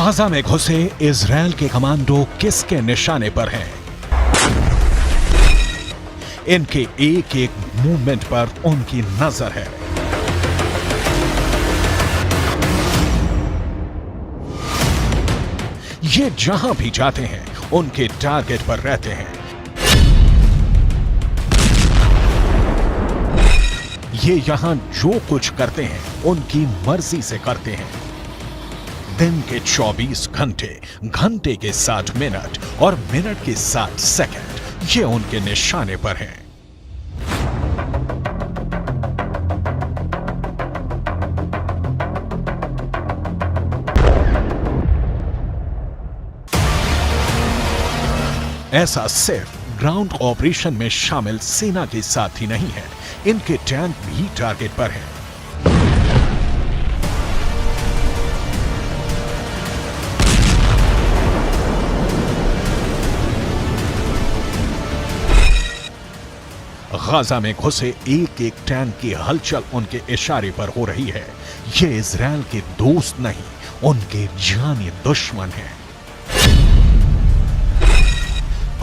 Gaza में घुसे Israel के कमांडो किसके निशाने पर हैं? इनके एक एक मूवमेंट पर उनकी नजर है। ये जहां भी जाते हैं उनके टारगेट पर रहते हैं। ये यहां जो कुछ करते हैं उनकी मर्जी से करते हैं। दिन के 24 घंटे, घंटे के 60 मिनट और मिनट के 60 सेकंड ये उनके निशाने पर हैं। ऐसा सिर्फ ग्राउंड ऑपरेशन में शामिल सेना के साथ ही नहीं है, इनके टैंक भी टारगेट पर हैं। गाजा में घुसे एक एक टैंक की हलचल उनके इशारे पर हो रही है। ये इजरायल के दोस्त नहीं, उनके जानी दुश्मन हैं।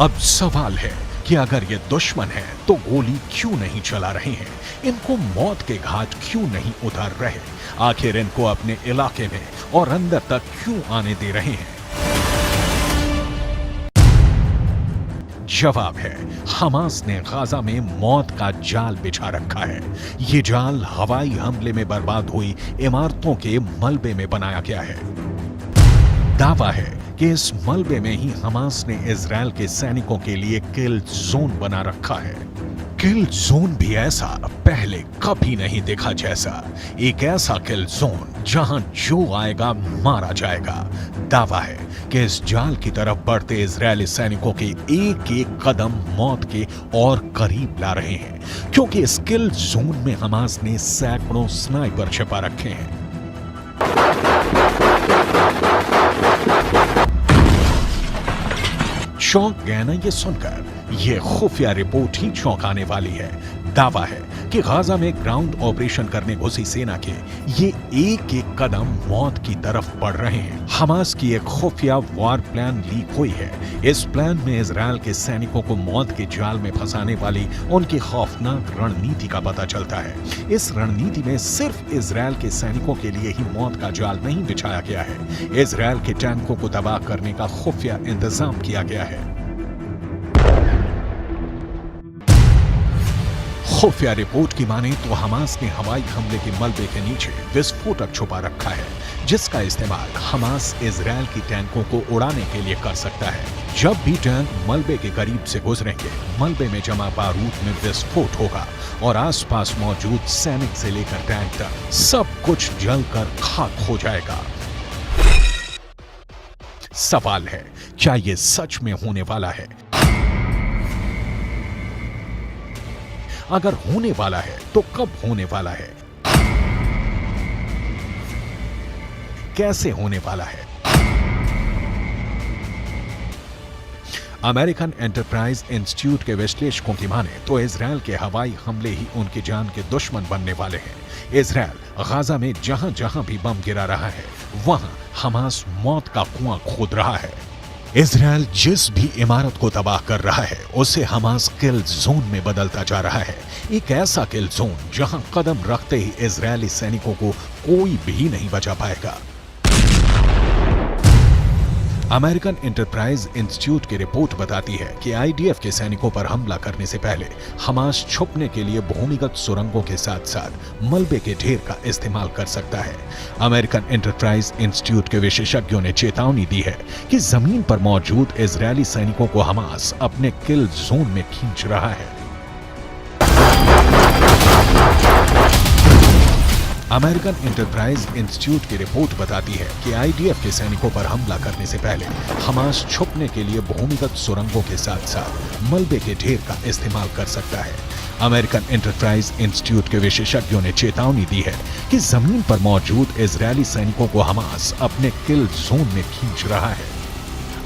अब सवाल है कि अगर ये दुश्मन है तो गोली क्यों नहीं चला रहे हैं? इनको मौत के घाट क्यों नहीं उतार रहे? आखिर इनको अपने इलाके में और अंदर तक क्यों आने दे रहे हैं? जवाब है, हमास ने गाजा में मौत का जाल बिछा रखा है। ये जाल हवाई हमले में बर्बाद हुई इमारतों के मलबे में बनाया गया है। दावा है कि इस मलबे में ही हमास ने इजरायल के सैनिकों के लिए किल जोन बना रखा है। किल जोन भी ऐसा पहले कभी नहीं देखा जैसा। एक ऐसा किल जोन जहां जो आएगा मारा जाएगा। दावा है कि इस जाल की तरफ बढ़ते इजरायली सैनिकों के एक एक कदम मौत के और करीब ला रहे हैं, क्योंकि इस किल जोन में हमास ने सैकड़ों स्नाइपर छिपा रखे हैं। चौंक गए ना ये सुनकर? ये खुफिया रिपोर्ट ही चौंकाने वाली है। दावा है कि गाजा में ग्राउंड ऑपरेशन करने घुसी सेना के ये एक एक कदम मौत की तरफ बढ़ रहे हैं। हमास की एक खुफिया वॉर प्लान लीक हुई है। इस प्लान में इजरायल के सैनिकों को मौत के जाल में फंसाने वाली उनकी खौफनाक रणनीति का पता चलता है। इस रणनीति में सिर्फ इजरायल के सैनिकों के लिए ही मौत का जाल नहीं बिछाया गया है, इजरायल के टैंकों को तबाह करने का खुफिया इंतजाम किया गया है। खुफिया रिपोर्ट की माने तो हमास ने हवाई हमले के मलबे के नीचे विस्फोटक छुपा रखा है, जिसका इस्तेमाल हमास इजरायल की टैंकों को उड़ाने के लिए कर सकता है। जब भी टैंक मलबे के करीब से गुजरेंगे, मलबे में जमा बारूद में विस्फोट होगा और आसपास मौजूद सैनिक से लेकर टैंक तक सब कुछ जलकर खाक हो जाएगा। सवाल है, क्या ये सच में होने वाला है? अगर होने वाला है तो कब होने वाला है? कैसे होने वाला है? अमेरिकन एंटरप्राइज इंस्टीट्यूट के विश्लेषकों की माने तो इजरायल के हवाई हमले ही उनकी जान के दुश्मन बनने वाले हैं। इजरायल गाजा में जहां जहां भी बम गिरा रहा है, वहां हमास मौत का कुआं खोद रहा है। इजरायल जिस भी इमारत को तबाह कर रहा है उसे हमास किल जोन में बदलता जा रहा है। एक ऐसा किल जोन जहां कदम रखते ही इजरायली सैनिकों को कोई भी नहीं बचा पाएगा। अमेरिकन एंटरप्राइज इंस्टीट्यूट की रिपोर्ट बताती है कि आईडीएफ के सैनिकों पर हमला करने से पहले हमास छुपने के लिए भूमिगत सुरंगों के साथ साथ मलबे के ढेर का इस्तेमाल कर सकता है। अमेरिकन एंटरप्राइज इंस्टीट्यूट के विशेषज्ञों ने चेतावनी दी है कि जमीन पर मौजूद इजरायली सैनिकों को हमास अपने किल जोन में खींच रहा है। अमेरिकन एंटरप्राइज इंस्टीट्यूट की रिपोर्ट बताती है कि आईडीएफ के सैनिकों पर हमला करने से पहले हमास छुपने के लिए भूमिगत सुरंगों के साथ साथ मलबे के ढेर का इस्तेमाल कर सकता है। अमेरिकन एंटरप्राइज इंस्टीट्यूट के विशेषज्ञों ने चेतावनी दी है कि जमीन पर मौजूद इजरायली सैनिकों को हमास अपने किल जोन में खींच रहा है।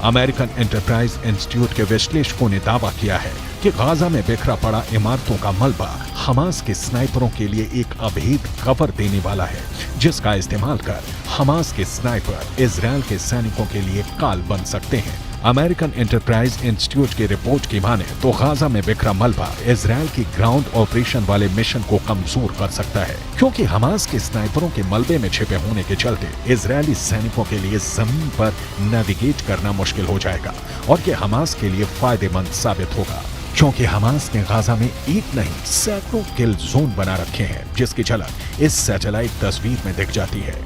अमेरिकन एंटरप्राइज इंस्टीट्यूट के विश्लेषकों ने दावा किया है कि गाजा में बिखरा पड़ा इमारतों का मलबा हमास के स्नाइपरों के लिए एक अभेद कवर देने वाला है, जिसका इस्तेमाल कर हमास के स्नाइपर इजरायल के सैनिकों के लिए काल बन सकते हैं। अमेरिकन एंटरप्राइज इंस्टीट्यूट की रिपोर्ट की माने तो गाजा में बिखरा मलबा इजरायल की ग्राउंड ऑपरेशन वाले मिशन को कमजोर कर सकता है, क्योंकि हमास के स्नाइपरों के मलबे में छिपे होने के चलते इजरायली सैनिकों के लिए जमीन पर नेविगेट करना मुश्किल हो जाएगा और ये हमास के लिए फायदेमंद साबित होगा, क्योंकि हमास ने गाजा में एक नहीं सैकड़ों किल जोन बना रखे हैं, जिसकी झलक इस सैटेलाइट तस्वीर में दिख जाती है।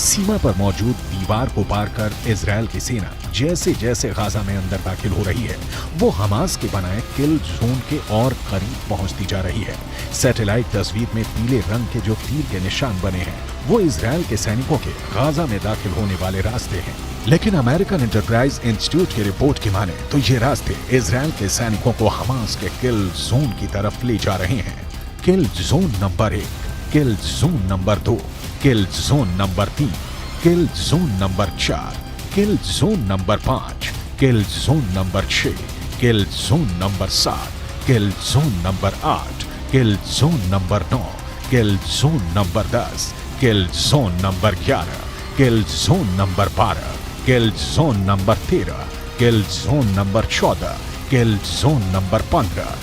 सीमा पर मौजूद दीवार को पार कर इजरायल की सेना जैसे जैसे गाजा में अंदर दाखिल हो रही है, वो हमास के बनाए किल जोन के और करीब पहुंचती जा रही है। सैटेलाइट तस्वीर में पीले रंग के जो तीर के निशान बने हैं, वो इजरायल के सैनिकों के गाजा में दाखिल होने वाले रास्ते हैं। लेकिन अमेरिकन एंटरप्राइज इंस्टीट्यूट की रिपोर्ट की माने तो ये रास्ते इजरायल के सैनिकों को हमास के किल जोन की तरफ ले जा रहे हैं। किल जोन नंबर 1, किल जोन नंबर 2, किल जोन नंबर 3, किल जोन नंबर 4, किल जोन नंबर 5, किल जोन नंबर 6, किल जोन नंबर 7, किल जोन नंबर 8, किल जोन नंबर 9, किल जोन नंबर 10, किल जोन नंबर 11, किल जोन नंबर 12, किल जोन नंबर 13, किल जोन नंबर 14, किल जोन नंबर 15।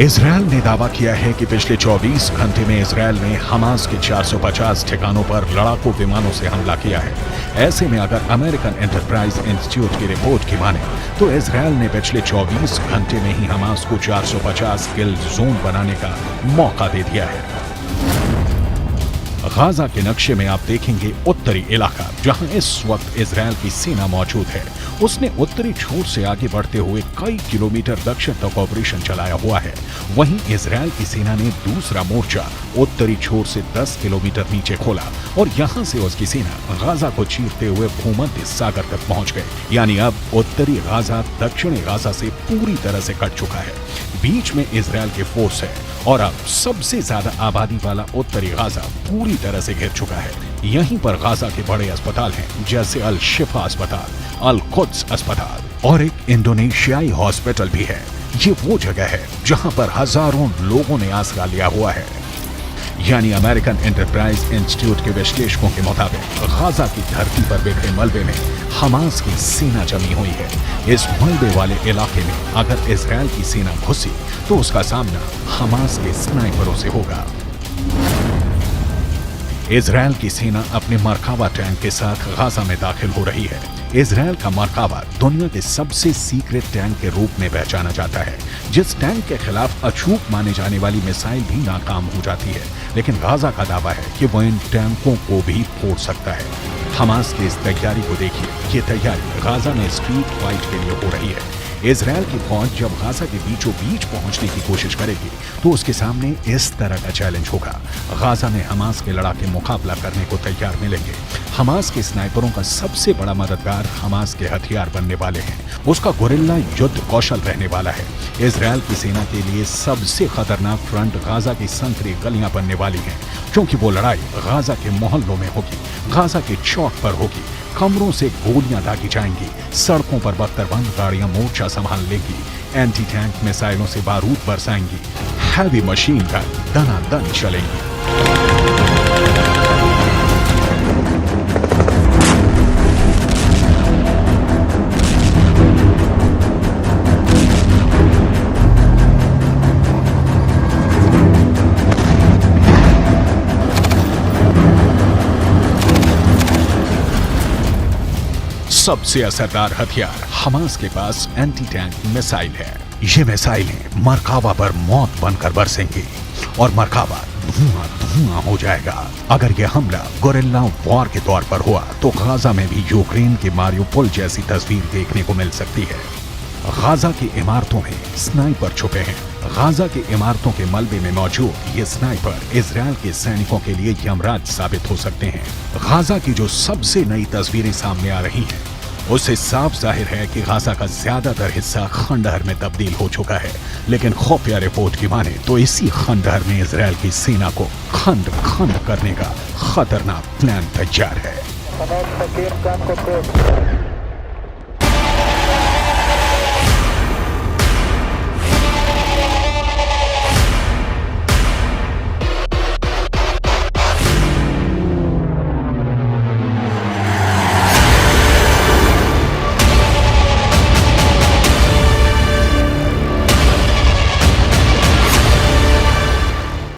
इजरायल ने दावा किया है कि पिछले 24 घंटे में Israel ने Hamas के 450 ठिकानों पर लड़ाकू विमानों से हमला किया है। ऐसे में अगर अमेरिकन एंटरप्राइज इंस्टीट्यूट की रिपोर्ट की माने तो इजरायल ने पिछले 24 घंटे में ही हमास को 450 किल जोन बनाने का मौका दे दिया है। गाजा के नक्शे में आप देखेंगे उत्तरी इलाका जहां इस वक्त इजरायल की सेना मौजूद है, उसने उत्तरी छोर से आगे बढ़ते हुए कई किलोमीटर दक्षिण तक ऑपरेशन चलाया हुआ है। वहीं इजरायल की सेना ने दूसरा मोर्चा उत्तरी छोर से 10 किलोमीटर नीचे खोला और यहां से उसकी सेना गाजा को चीरते हुए भूमध्य सागर तक पहुंच गए। यानी अब उत्तरी गाजा दक्षिणी गाजा से पूरी तरह से कट चुका है। बीच में इजरायल के फोर्स है और अब सबसे ज्यादा आबादी वाला उत्तरी गाजा पूरी तरह से घिर चुका है। यहीं पर गाजा के बड़े अस्पताल हैं, जैसे अल शिफा अस्पताल, अल कुद्स अस्पताल और एक इंडोनेशियाई हॉस्पिटल भी है। ये वो जगह है जहां पर हजारों लोगों ने आसरा लिया हुआ है। यानी अमेरिकन एंटरप्राइज इंस्टीट्यूट के विश्लेषकों के मुताबिक गाजा की धरती पर बिखरे मलबे में हमास की सेना जमी हुई है। इस मलबे वाले इलाके में अगर इजरायल की सेना घुसी तो उसका सामना हमास के स्नाइपरों से होगा। इजरायल की सेना अपने मरकावा टैंक के साथ गाजा में दाखिल हो रही है। इजरायल का मरकावा दुनिया के सबसे सीक्रेट टैंक के रूप में पहचाना जाता है, जिस टैंक के खिलाफ अचूक माने जाने वाली मिसाइल भी नाकाम हो जाती है। लेकिन गाजा का दावा है कि वो इन टैंकों को भी फोड़ सकता है। हमास की इस तैयारी को देखिए, ये तैयारी गाजा में स्ट्रीट फाइट के लिए हो रही है। इजरायल की फौज जब गाजा के बीचों बीच पहुंचने की कोशिश करेगी तो उसके सामने इस तरह का चैलेंज होगा। गाजा में हमास के लड़ाके मुकाबला करने को तैयार मिलेंगे। हमास के स्नाइपरों का सबसे बड़ा मददगार हमास के हथियार बनने वाले हैं। उसका गोरिल्ला युद्ध कौशल रहने वाला है। इजरायल की सेना के लिए सबसे खतरनाक फ्रंट गाजा की संकरी गलियां बनने वाली हैं, क्योंकि वो लड़ाई गाजा के मोहल्लों में होगी, गाजा के चौक पर होगी। कमरों से गोलियां दागी जाएंगी, सड़कों पर बख्तरबंद गाड़ियां मोर्चा संभाल लेंगी, एंटी टैंक मिसाइलों से बारूद बरसाएंगी, हैवी मशीन गन दनादन चलेंगी। सबसे असरदार हथियार हमास के पास एंटी टैंक मिसाइल है। ये मिसाइलें मरकावा पर मौत बनकर बरसेंगी और मरकावा धुआं धुआं हो जाएगा। अगर यह हमला गोरिल्ला वॉर के तौर पर हुआ तो गाजा में भी यूक्रेन के मारियोपोल जैसी तस्वीर देखने को मिल सकती है। गाजा की इमारतों में स्नाइपर छुपे हैं। गाजा की इमारतों के मलबे में मौजूद ये स्नाइपर इजरायल के सैनिकों के लिए यमराज साबित हो सकते हैं। गाजा की जो सबसे नई तस्वीरें सामने आ रही हैं, उससे साफ जाहिर है कि गाजा का ज्यादातर हिस्सा खंडहर में तब्दील हो चुका है। लेकिन खुफिया रिपोर्ट की माने तो इसी खंडहर में इजरायल की सेना को खंड खंड करने का खतरनाक प्लान तैयार है।